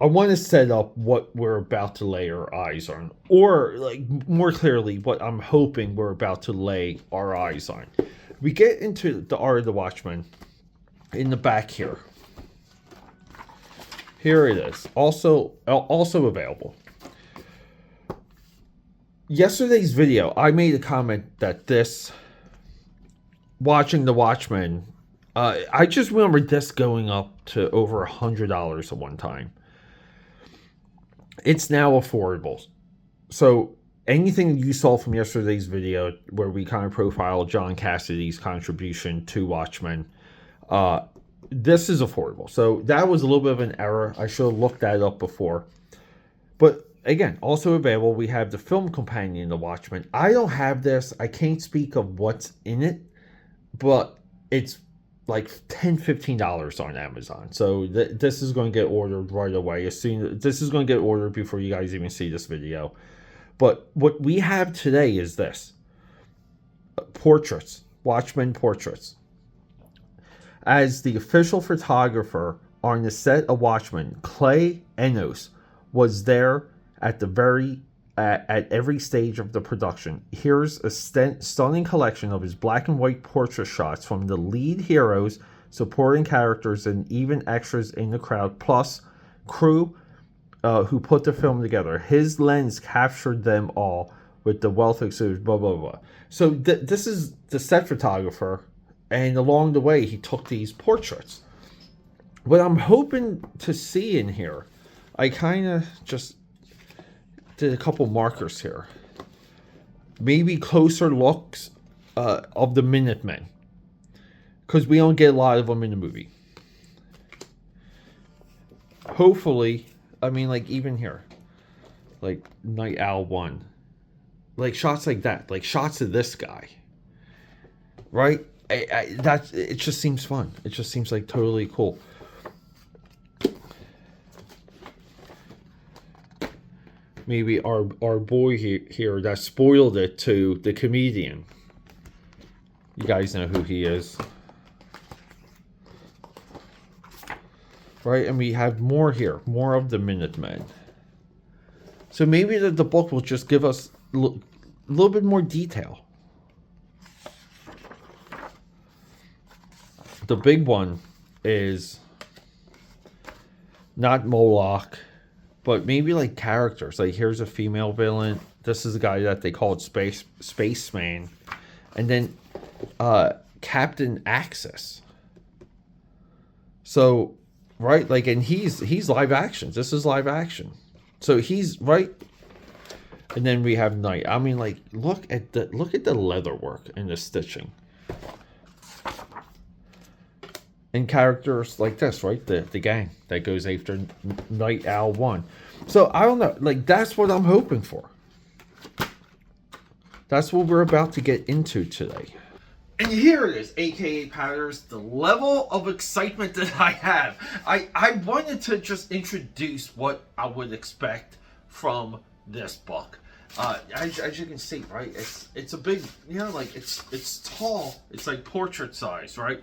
I want to set up what we're about to lay our eyes on, or like more clearly, what I'm hoping we're about to lay our eyes on. We get into the art of the Watchmen in the back here. Here it is, also available. Yesterday's video, I made a comment that this watching the Watchmen, I just remember this going up to over $100 at one time. It's now affordable. So anything you saw from yesterday's video where we kind of profiled John Cassidy's contribution to Watchmen, this is affordable. So that was a little bit of an error. I should have looked that up before. But again, also available, we have the film companion, The Watchmen. I don't have this. I can't speak of what's in it, but it's like $10-15 on Amazon. So this is going to get ordered right away. This is going to get ordered before you guys even see this video. But what we have today is this. Portraits. Watchmen portraits. As the official photographer on the set of Watchmen, Clay Enos was there at every stage of the production. Here's a stunning collection of his black and white portrait shots from the lead heroes, supporting characters, and even extras in the crowd, plus crew who put the film together. His lens captured them all with the wealth of exhibits, blah, blah, blah. So this is the set photographer, and along the way, he took these portraits. What I'm hoping to see in here, I kind of just did a couple markers here. Maybe closer looks of the Minutemen, because we don't get a lot of them in the movie. Hopefully, I mean, like even here, like Night Owl 1, like shots like that, like shots of this guy, right? It just seems fun. It just seems like totally cool. Maybe our boy here that spoiled it to the comedian. You guys know who he is. Right? And we have more here. More of the Minutemen. So maybe the book will just give us a little bit more detail. The big one is not Moloch, but maybe like characters. Like here's a female villain. This is a guy that they called Spaceman. And then Captain Axis. So, right, like, and he's live action. This is live action. So he's right. And then we have Night. I mean, like, look at the leather work and the stitching. And characters like this, right? The gang that goes after Night Owl 1. So, I don't know. Like, that's what I'm hoping for. That's what we're about to get into today. And here it is, AKAPADers, the level of excitement that I have. I wanted to just introduce what I would expect from this book. As you can see, right? It's a big, like, it's tall. It's like portrait size, right?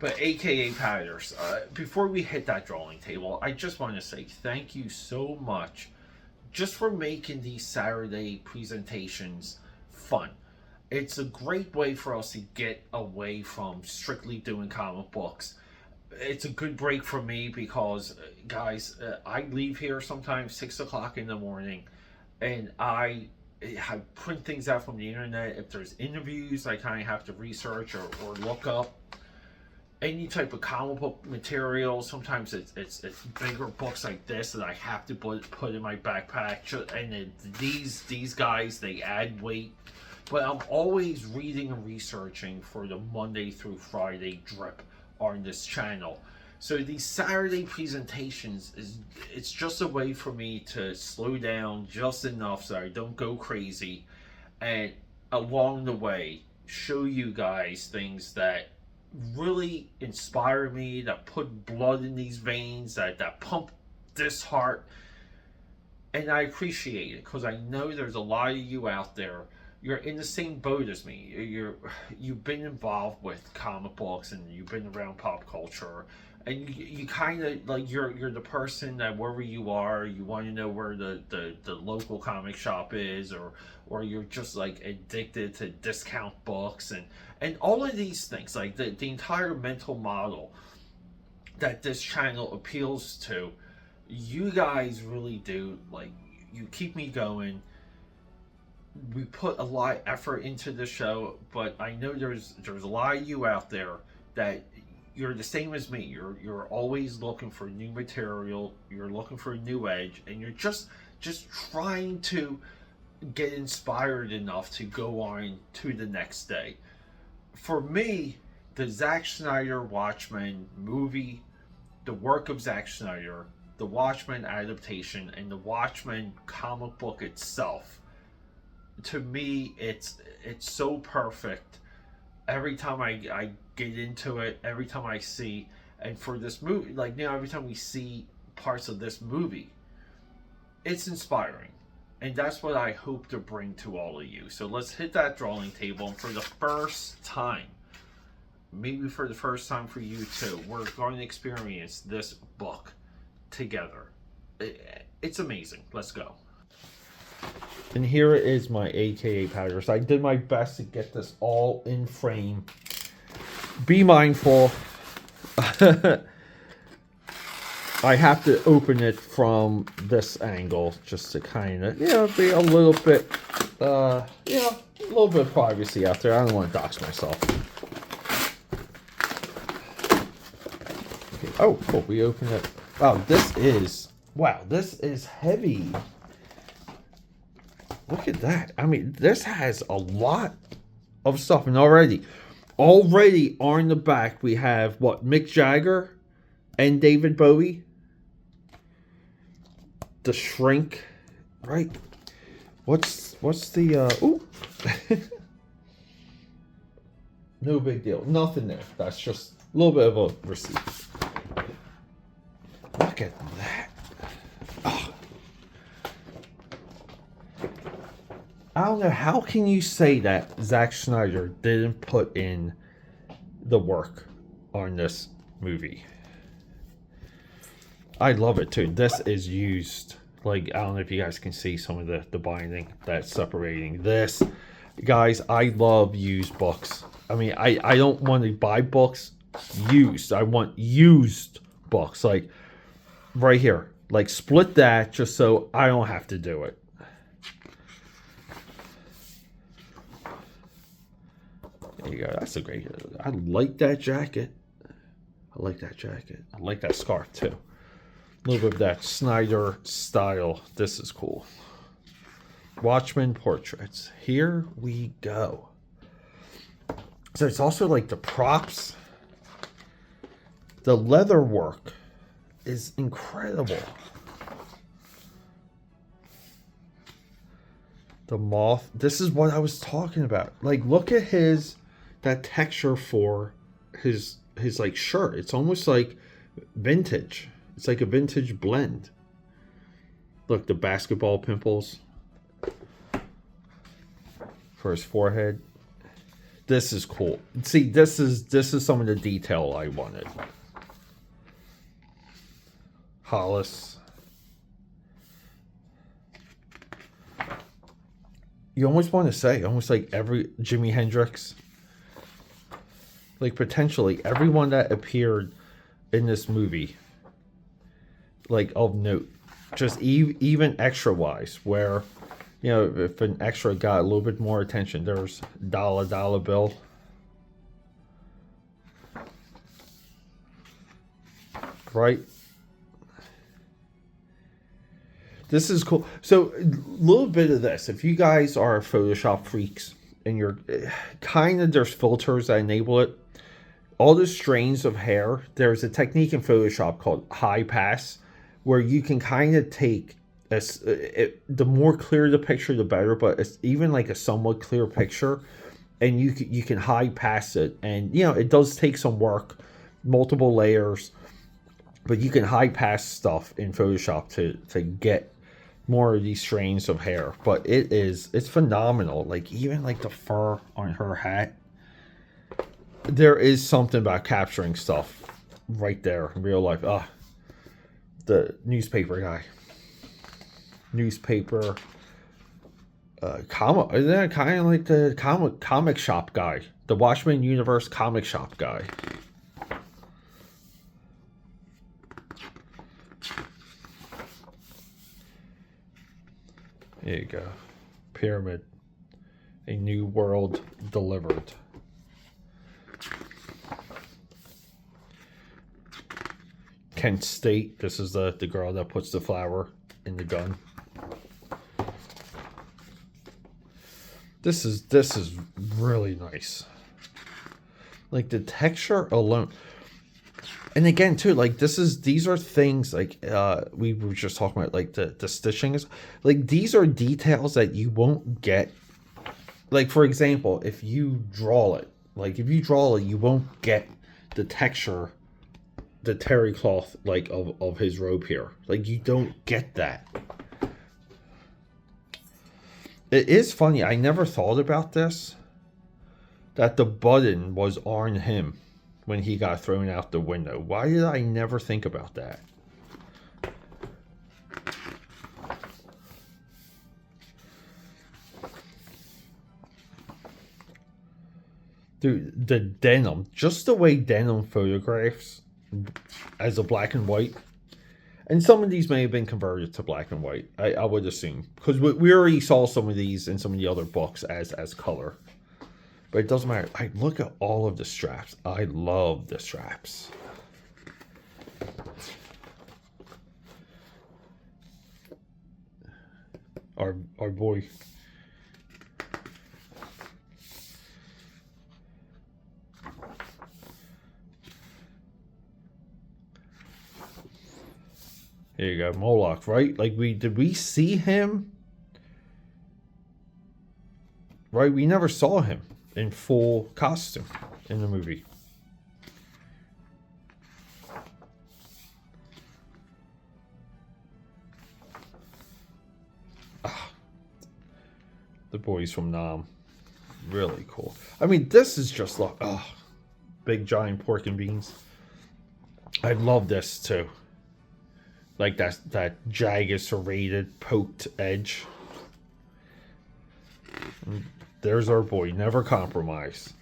But AKAPADers, before we hit that drawing table, I just want to say thank you so much just for making these Saturday presentations fun. It's a great way for us to get away from strictly doing comic books. It's a good break for me because, guys, I leave here sometimes 6 o'clock in the morning, and I print things out from the internet. If there's interviews, I kind of have to research or look up any type of comic book material. Sometimes it's bigger books like this that I have to put in my backpack. And these guys, they add weight. But I'm always reading and researching for the Monday through Friday drip on this channel. So these Saturday presentations, it's just a way for me to slow down just enough so I don't go crazy. And along the way, show you guys things that really inspire me, that put blood in these veins, that pump this heart. And I appreciate it because I know there's a lot of you out there. You're in the same boat as me. You've been involved with comic books and you've been around pop culture, and you kind of like you're the person that wherever you are, you want to know where the local comic shop is, or you're just like addicted to discount books and all of these things, like the entire mental model that this channel appeals to. You guys really do, like, you keep me going. We put a lot of effort into the show, but I know there's a lot of you out there that you're the same as me. You're always looking for new material, you're looking for a new edge, and you're just trying to get inspired enough to go on to the next day. For me, the Zack Snyder Watchmen movie, the work of Zack Snyder, the Watchmen adaptation, and the Watchmen comic book itself, to me, it's so perfect. Every time I get into it, every time I see, and for this movie, like, you know, every time we see parts of this movie, it's inspiring. And that's what I hope to bring to all of you. So let's hit that drawing table, and for the first time, maybe for the first time for you too, we're going to experience this book together. It's amazing. Let's go. And here is my AKA powders. I did my best to get this all in frame. Be mindful. I have to open it from this angle just to kind of, you know, be a little bit, you know, a little bit of privacy out there. I don't want to dox myself. Okay. Oh, cool. We open it. Wow, this is heavy. Look at that. I mean, this has a lot of stuff. And already on the back, we have, what, Mick Jagger and David Bowie. The Shrink, right? What's the, ooh. No big deal. Nothing there. That's just a little bit of a receipt. Look at that. Oh. I don't know, how can you say that Zack Snyder didn't put in the work on this movie? I love it too. This is used, like, I don't know if you guys can see some of the binding that's separating this. Guys, I love used books. I mean, I don't want to buy books used. I want used books, like right here. Like, split that just so I don't have to do it. There you go. That's a great. I like that jacket. I like that jacket. I like that scarf too. A little bit of that Snyder style. This is cool. Watchmen portraits. Here we go. So it's also like the props. The leather work is incredible. The moth. This is what I was talking about. Like, look at that texture for his like shirt. It's almost like vintage. It's like a vintage blend. Look, the basketball pimples for his forehead. This is cool. See, this is some of the detail I wanted. Hollis. You almost want to say, almost like every Jimi Hendrix. Like, potentially everyone that appeared in this movie, like, of note, just even extra wise, where, you know, if an extra got a little bit more attention, there's dollar bill. Right? This is cool. So, a little bit of this. If you guys are Photoshop freaks and you're kind of, there's filters that enable it. All the strains of hair, there's a technique in Photoshop called high pass, where you can kind of take the more clear the picture, the better. But it's even like a somewhat clear picture, and you can high pass it, and you know it does take some work, multiple layers, but you can high pass stuff in Photoshop to get more of these strains of hair. But it's phenomenal. Like, even like the fur on her hat. There is something about capturing stuff right there in real life. The newspaper guy. Newspaper comic, isn't that kind of like the comic shop guy, the Watchmen universe comic shop guy? There you go. Pyramid, a new world delivered. Kent State, this is the girl that puts the flower in the gun. This is really nice. Like the texture alone. And again too, like these are things like we were just talking about, like the stitching is like, these are details that you won't get. Like for example, if you draw it, you won't get the texture, the terry cloth like of his robe here. Like you don't get that. It is funny, I never thought about this, that the button was on him when he got thrown out the window. Why did I never think about that? Dude, the denim, just the way denim photographs as a black and white. And some of these may have been converted to black and white, I would assume. Because we already saw some of these in some of the other books as color. But it doesn't matter. I look at all of the straps. I love the straps. Our boy. Here you go, Moloch, right? Like did we see him? Right, we never saw him in full costume in the movie. The boys from Nam. Really cool. I mean, this is just like, big giant pork and beans. I love this too. Like that jagged, serrated, poked edge. And there's our boy, never compromise.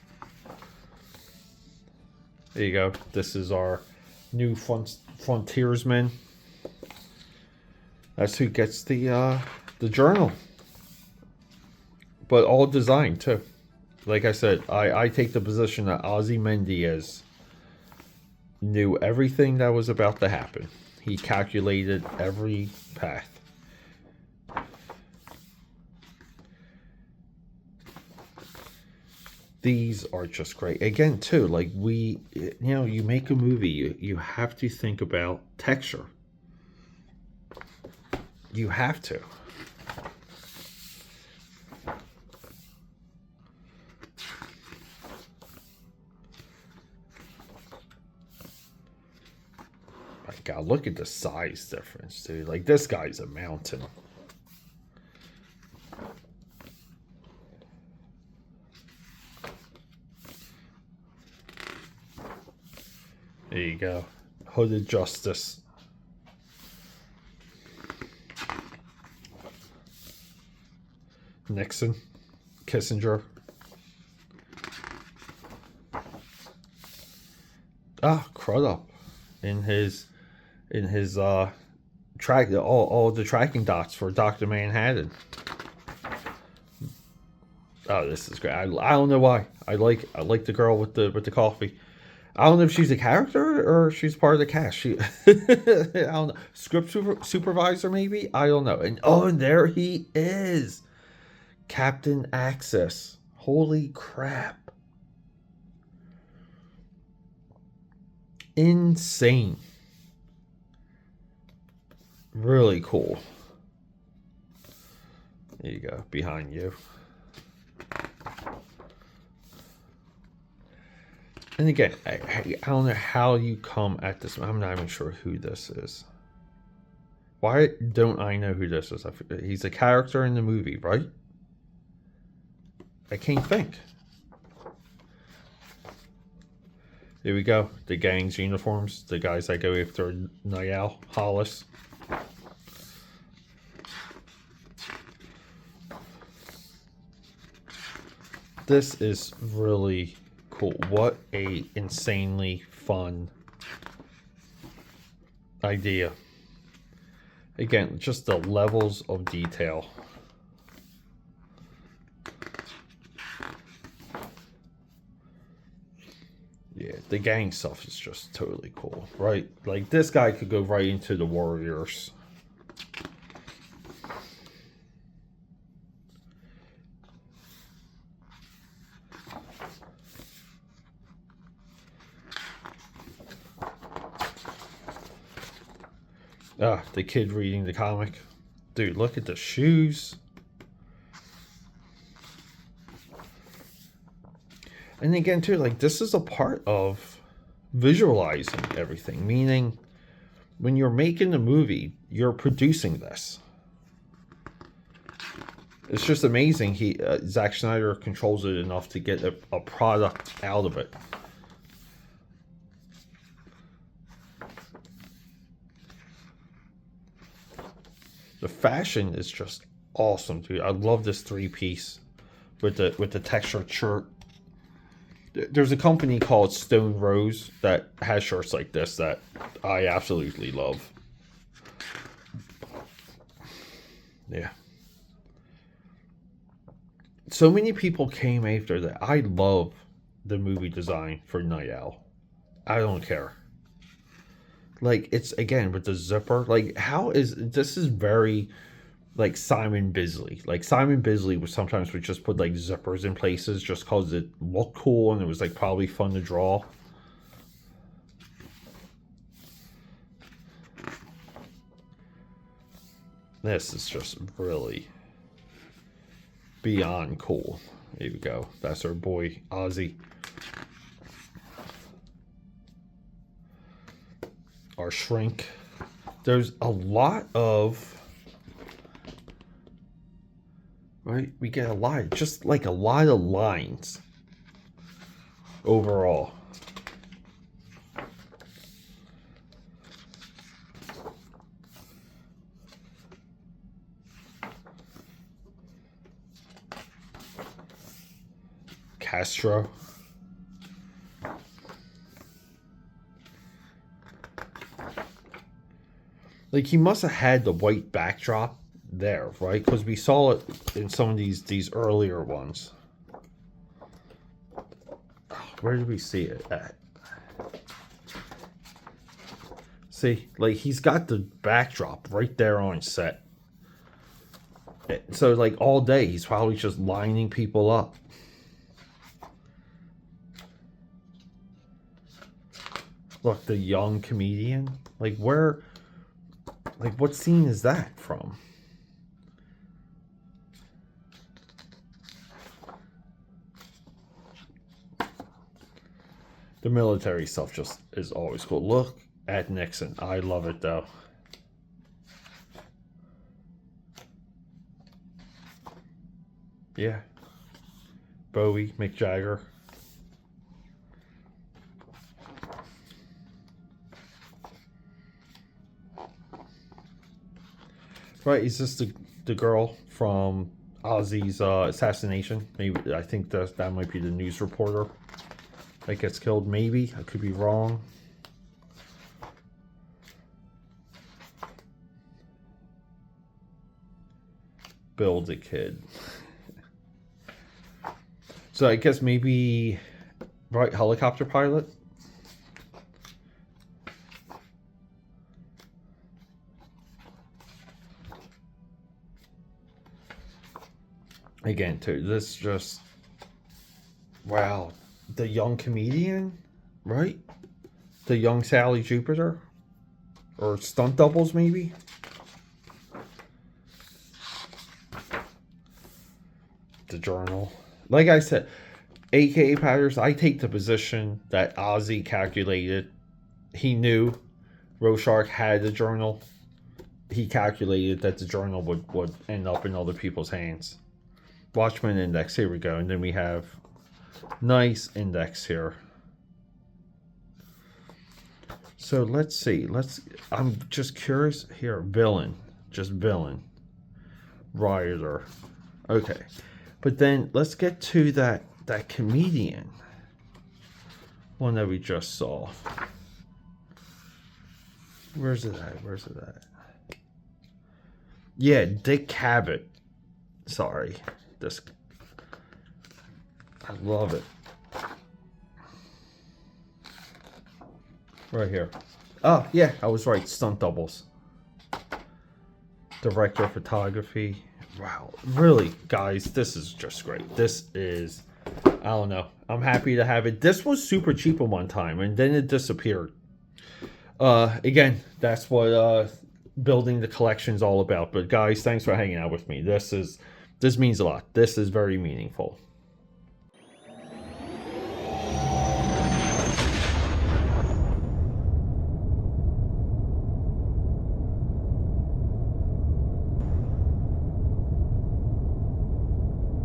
There you go. This is our new frontiersman. That's who gets the journal. But all designed too. Like I said, I take the position that Ozymandias knew everything that was about to happen. He calculated every path. These are just great. Again, too, like you make a movie, you have to think about texture. You have to. God, look at the size difference, dude. Like, this guy's a mountain. There you go. Hooded Justice. Nixon. Kissinger. Crudup. In his track, all the tracking dots for Dr. Manhattan. Oh, this is great. I don't know why. I like the girl with the coffee. I don't know if she's a character or she's part of the cast. I don't know. Script supervisor maybe? I don't know. And there he is. Captain Axis. Holy crap. Insane. Really cool. There you go, behind you. And again, I don't know how you come at this. I'm not even sure who this is. Why don't I know who this is? He's a character in the movie, right? I can't think. Here we go. The gang's uniforms. The guys that go after Niall Hollis. This is really cool. What a insanely fun idea. Again, just the levels of detail. Yeah, the gang stuff is just totally cool, right? Like, this guy could go right into the Warriors. Ah, the kid reading the comic. Dude, look at the shoes. And again, too, like, this is a part of visualizing everything. Meaning, when you're making the movie, you're producing this. It's just amazing. Zack Snyder controls it enough to get a product out of it. The fashion is just awesome, dude. I love this 3-piece with the textured shirt. There's a company called Stone Rose that has shirts like this that I absolutely love. Yeah. So many people came after that. I love the movie design for Night Owl. I don't care. Like, it's, again, with the zipper. Like, how is... This is very... like Simon Bisley. Like, Simon Bisley would sometimes just put like zippers in places just because it looked cool and it was like probably fun to draw. This is just really beyond cool. There we go. That's our boy Ozzy. Our shrink. There's a lot of... Right? We get a lot, just like a lot of lines overall. Castro. Like, he must have had the white backdrop there, right? Because we saw it in some of these earlier ones. Where did we see it at? See, like, he's got the backdrop right there on set. So, like, all day he's probably just lining people up. Look, the young comedian. Like, where... Like, what scene is that from? The military stuff just is always cool. Look at Nixon. I love it, though. Yeah. Bowie, Mick Jagger. Right, is this the girl from Ozzy's assassination? Maybe, I think that might be the news reporter that gets killed. Maybe, I could be wrong. Bill the Kid. So I guess maybe, right, helicopter pilot. Again, too, this just, wow, the young comedian, right? The young Sally Jupiter, or stunt doubles, maybe. The journal, like I said, AKAPADers, I take the position that Ozzy calculated. He knew Rorschach had the journal. He calculated that the journal would end up in other people's hands. Watchmen index, here we go. And then we have nice index here. So let's see. I'm just curious here. Villain. Just villain. Rioter. Okay. But then let's get to that comedian one that we just saw. Where's it at? Yeah, Dick Cavett. Sorry. I love it. Right here. Oh, yeah, I was right. Stunt doubles. Director of photography. Wow. Really, guys, this is just great. This is, I don't know. I'm happy to have it. This was super cheap at one time, and then it disappeared. Again, that's what building the collection is all about. But guys, thanks for hanging out with me. This means a lot. This is very meaningful.